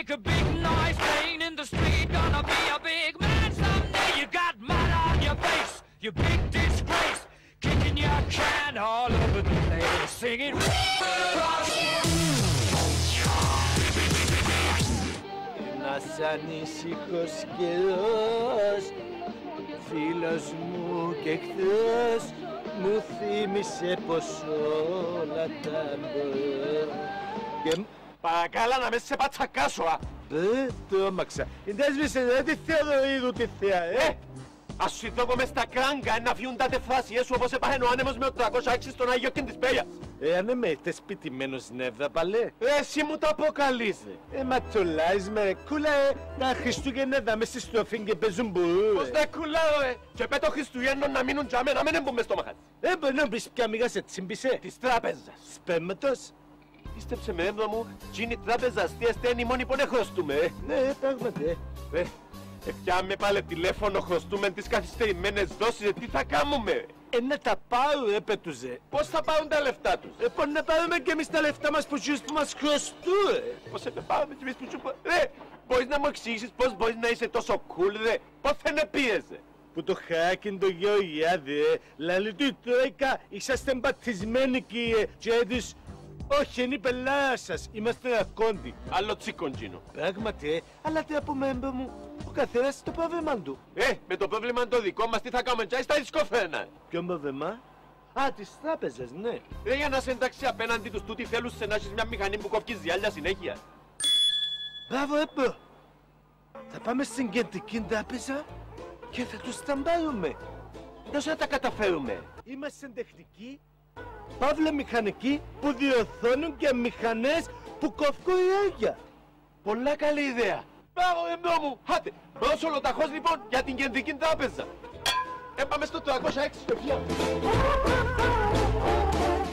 make a big noise playing in the street. Gonna be a big man someday. You got mud on your face, you big disgrace. Kicking your can all over the place, singing. Ένας ανήσυχος καιρός, φίλος μου και χθες, μου θύμισε πως όλα τα μπορώ. Και... Παρακάλα να με σε πατσακάσω, α! Τρόμαξα. Εντέσμισε τη Θεοδωρίδου τη θεία, Ας σου δώκω μες στα κράγκα να φύγουν τα τεφράσιες σου όπως έπαχε ο άνεμος με ο 306 στον Άγιο και της Πέλιας. Αν είμαι τεσπιτημένος νεύδα, παλέ. Εσύ μου το αποκαλείς, Μα τσολάζεις με ρε κούλα, τα Χριστούγεννα δάμε στη στροφή και παίζουν μπουρού. Πώς δεν κουλάω, Και πέτω Χριστουγέννων να μείνουν τζάμε, να μην έμπουν μες στο μαχάζι. Μπορεί να μπεις πια μίγα σε τσίμπησε. Της τράπεζας. Σπέρματος. Πίστεψε με έβδομο μου, τζίνη τράπεζα αστεία είναι η μόνη που δεν χρωστούμε, Ναι, πράγματι. Πιάμε πάλι τηλέφωνο, χρωστούμε τις καθυστερημένες δόσεις, τι θα κάνουμε, Να τα πάρω, πετουζέ. Πώς θα πάρουν τα λεφτά τους, Πώς να πάρουμε και εμείς τα λεφτά μας που μας χρωστούν, Πώς θα πάρουμε κι εμείς που σου μπορείς να μου εξηγήσεις πώς μπορείς να είσαι τόσο cool, πώς θα είναι πίεζε. Που το χάκι το Γεωργιάδη, λαλή του η Τρόικα, είσαστε μπατισμένοι κύριε, και έντους, όχι, είναι η πελάρα σας, είμαστε ακόντι. Άλλο τσίκοντζίνο. Πράγματι, αλλά τι από μέμπε μου, ο καθένας το πρόβλημα του. Με το πρόβλημα το δικό μας τι θα κάνουμε τσάι στα δισκόφρενα. Ποιο πρόβλημα? Της τράπεζας, ναι. Για να σε εντάξει απέναντι τους τούτοι θέλουν σε να έχεις μια μηχανή που κόφκει διάλια συνέχεια. Μπράβο, έπω. Θα πάμε στην κεντρική τράπεζα και θα τους σταμπάρουμε. Πώς θα τα καταφέρουμε. Είμαστε τεχνικοί, παύλα μηχανικοί που διορθώνουν και μηχανές που κόφκουν διάρκεια. Πολλά καλή ιδέα. Μπράβο, εμπρό μου. Χάτε, μπρος ολοταχώς λοιπόν για την κεντρική τράπεζα. Πάμε στο 306 πια.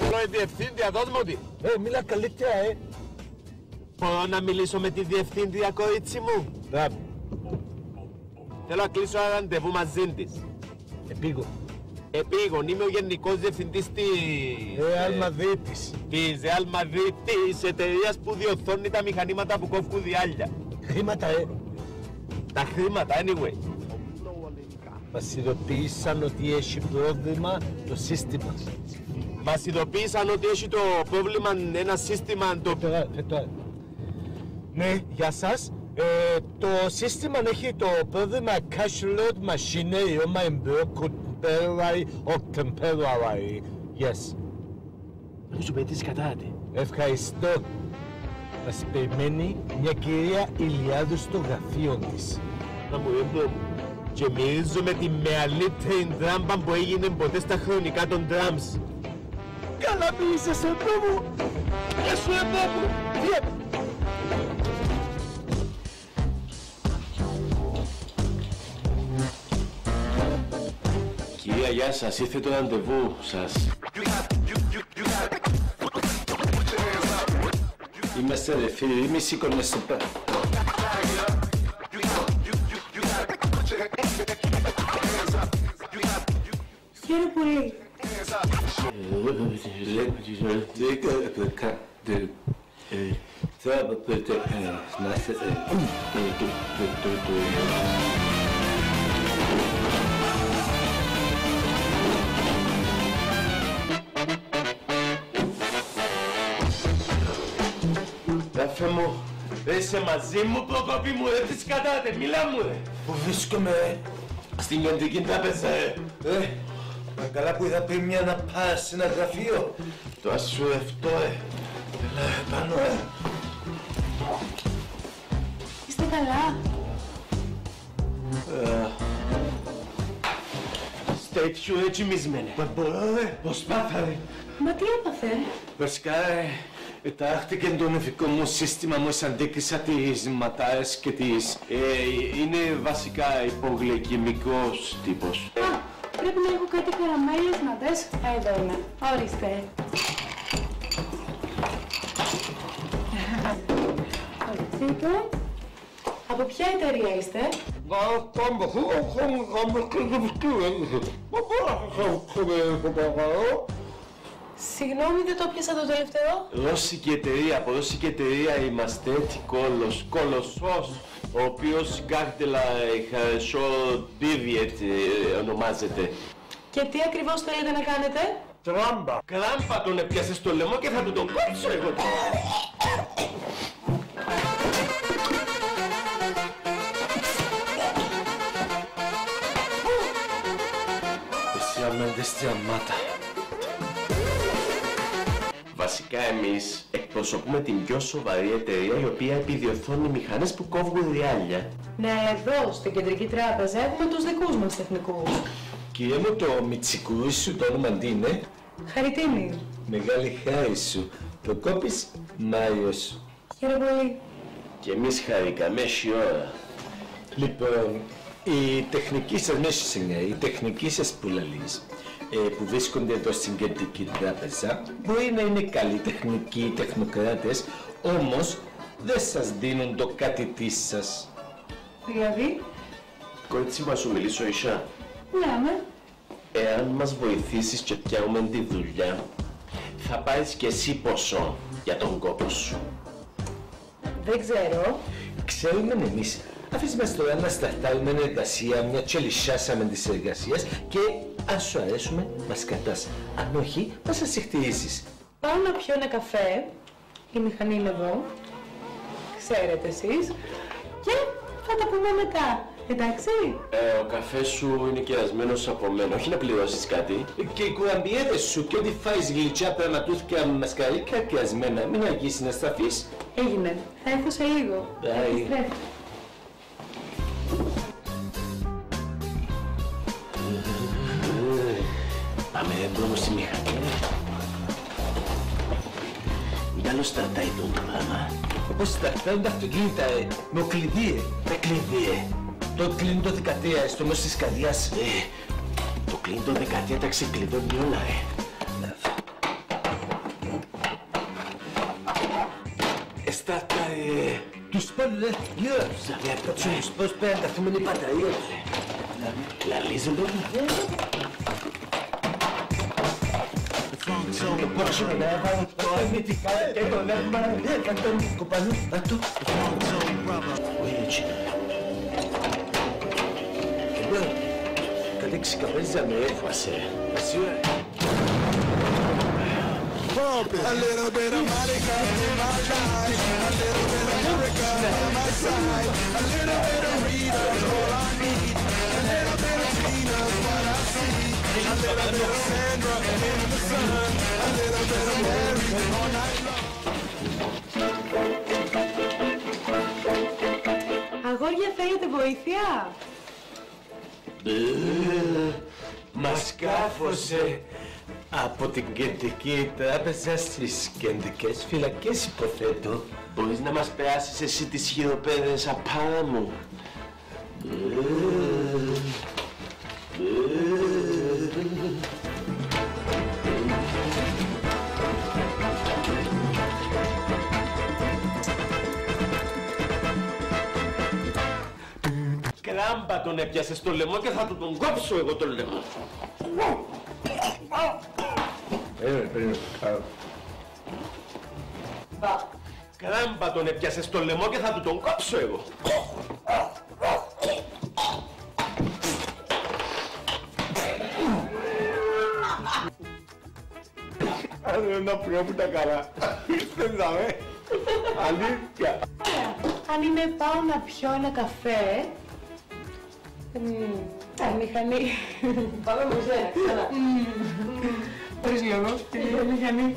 Λέω διευθύντρια, δώσ' μου ότι. Μίλα καλύτερα, Μπορώ να μιλήσω με τη διευθύντρια, κορίτσι μου. Μπράβο. Θέλω να κλείσω ένα ραντεβού μαζί της. Επίγον. Επίγον, είμαι ο γενικός διευθυντής της... Real Madrid. Της Real Madrid, της εταιρείας που διορθώνει τα μηχανήματα που κόφκουν διάλια. Χρήματα, Τα χρήματα, anyway. Μας ειδοποίησαν ότι έχει πρόβλημα το σύστημα. Μας ειδοποίησαν ότι έχει το πρόβλημα ένα σύστημα το... Τώρα. Ναι, γεια σας. Το σύστημα έχει το πρόβλημα cash load machinery on my broken temporary or temporary. Yes. Δεν σου πετύχει κατάτε. Ευχαριστώ. Μας περιμένει μια κυρία Ηλιάδου στο γραφείο της. Να μου έμπω. Και μυρίζουμε τη μεγαλύτερη δράμπα που έγινε ποτέ στα χρονικά των drums. Καλά πήγες εμπό μου. Γεια σου εμπό μου. Κυρία, γεια σας. Ήρθε το ραντεβού σας. Είμαστε ρε φίλοι, μη σήκωνεσαι πέρα. Χαίρομαι πολύ. Ράφε μου, είσαι μαζί μου, Προκόπη μου, ρε, τι σκατάτε, μιλά μου, ρε. Πού βρίσκομαι, Στην κεντρική τράπεζα, καλά που είδα πριν μια να πας σε ένα γραφείο. Το ασουρευτό, Έλα, πάνω, Είστε καλά? Τέτοιου έτσι μισμένε. Μα μπορώ, πώς πάθα, Μα τι έπαθε? Βασικά, τάχτηκε το νεφικό μου σύστημα μου, σαν αντίκρισα τις ματάρες και τις... Είναι βασικά υπογλυκαιμικός τύπος. Πρέπει να έχω κάτι καραμέλες να δες. Εδώ είναι. Ορίστε. Ορίστε. Από ποια εταιρεία είστε? Συγγνώμη, δεν το πιάσα το τελευταίο. Ρώσικη εταιρεία, από ρώσικη εταιρεία είμαστε Κολοσσός, ο οποίος Γκάρτελα Χαρεσό Μπίβιετ ονομάζεται. Και τι ακριβώς θέλετε να κάνετε? Τράμπα. Κράμπα τον έπιασε στο λαιμό και θα του τον κόψω εγώ τώρα. Βασικά εμείς εκπροσωπούμε την πιο σοβαρή εταιρεία η οποία επιδιορθώνει μηχανές που κόβουν ριάλια. Ναι, εδώ στην κεντρική τράπεζα έχουμε τους δικούς μας τεχνικούς. Κύριε μου, το Μιτσικουρί σου το όνομα τι είναι? Χαριτίνη. Μεγάλη χάρη σου. Προκόπης Μάριος. Χαίρομαι πολύ. Και εμείς χαρήκαμε έχει ώρα. Λοιπόν, η τεχνική σας μέση είναι, η τεχνική σας που λαλείς, που βρίσκονται εδώ στην κεντρική τράπεζα, μπορεί να είναι καλοί τεχνικοί τεχνοκράτες, όμως δεν σας δίνουν το κάτι της σας. Δηλαδή? Κορίτσι μου, να σου μιλήσω ίσια. Ναι. Εάν μας βοηθήσεις και πιάνουμε τη δουλειά, θα πάρεις και εσύ ποσό για τον κόπο σου. Δεν ξέρω. Ξέρουμε εμείς, αφήσεις μας τώρα να σταρτάρουμε εργασία, μια και λυσάσαμε τις εργασίες και αν σου αρέσουμε μας κρατάς, αν όχι μας σας εκτηρήσεις. Πάω να πιω ένα καφέ, η μηχανή είναι εδώ, ξέρετε εσείς, και θα τα πούμε μετά, εντάξει? Ο καφές σου είναι κερασμένος από μένα, όχι να πληρώσεις κάτι. Και οι κουραμπιέδες σου και ό,τι φάεις γλυκιά πραγματούθηκια μασκαρίκα κερασμένα, μην αργήσεις να σταθείς. Έγινε, θα έρθω σε λίγο. Επιστρέφω. Πάμε μπρόμο στη μηχανή. Μη άλλο στρατάει το πράγμα. Πώς σταρτάρουν τα αυτοκίνητα, με κλειδί, Με κλειδί, Το κλείνει το 13, στο μέρος της καρδιάς. το κλείνει το 13, τα ξεκλειδώνει όλα, Στρατάει, Τους πάνε, γύρω. Τους πώς πέρα να καθούμε η μπαταρία. λαλίζει λίγο. Κατέξει καπέζα με έφασε. A little bit of Monica in my life, a little bit of Erica by my side, a little bit of Rita is all I need, a little bit of Tina's what I see, a little bit of Sandra in the sun, a little bit of Mary all night long. Αγόρια, θέλετε βοήθεια? Μας κάφωσε από την κεντρική τράπεζα στις κεντρικές φυλακές, υποθέτω. Μπορείς να μας περάσεις εσύ τις χειροπέδες απάνω μου. Κράμπα τον έπιασε στο λαιμό και θα του τον κόψω εγώ τον λαιμό. Κράμπα τον έπιασε στο λαιμό και θα του τον κόψω εγώ. Άρα ένα πρωί που τα καλά. Δεν δαμε. Αλήθεια. Αν είναι πάω να πιω ένα καφέ, μηχανή. Πάμε με σένα, ξανά. Τρεις λόγος, μηχανή.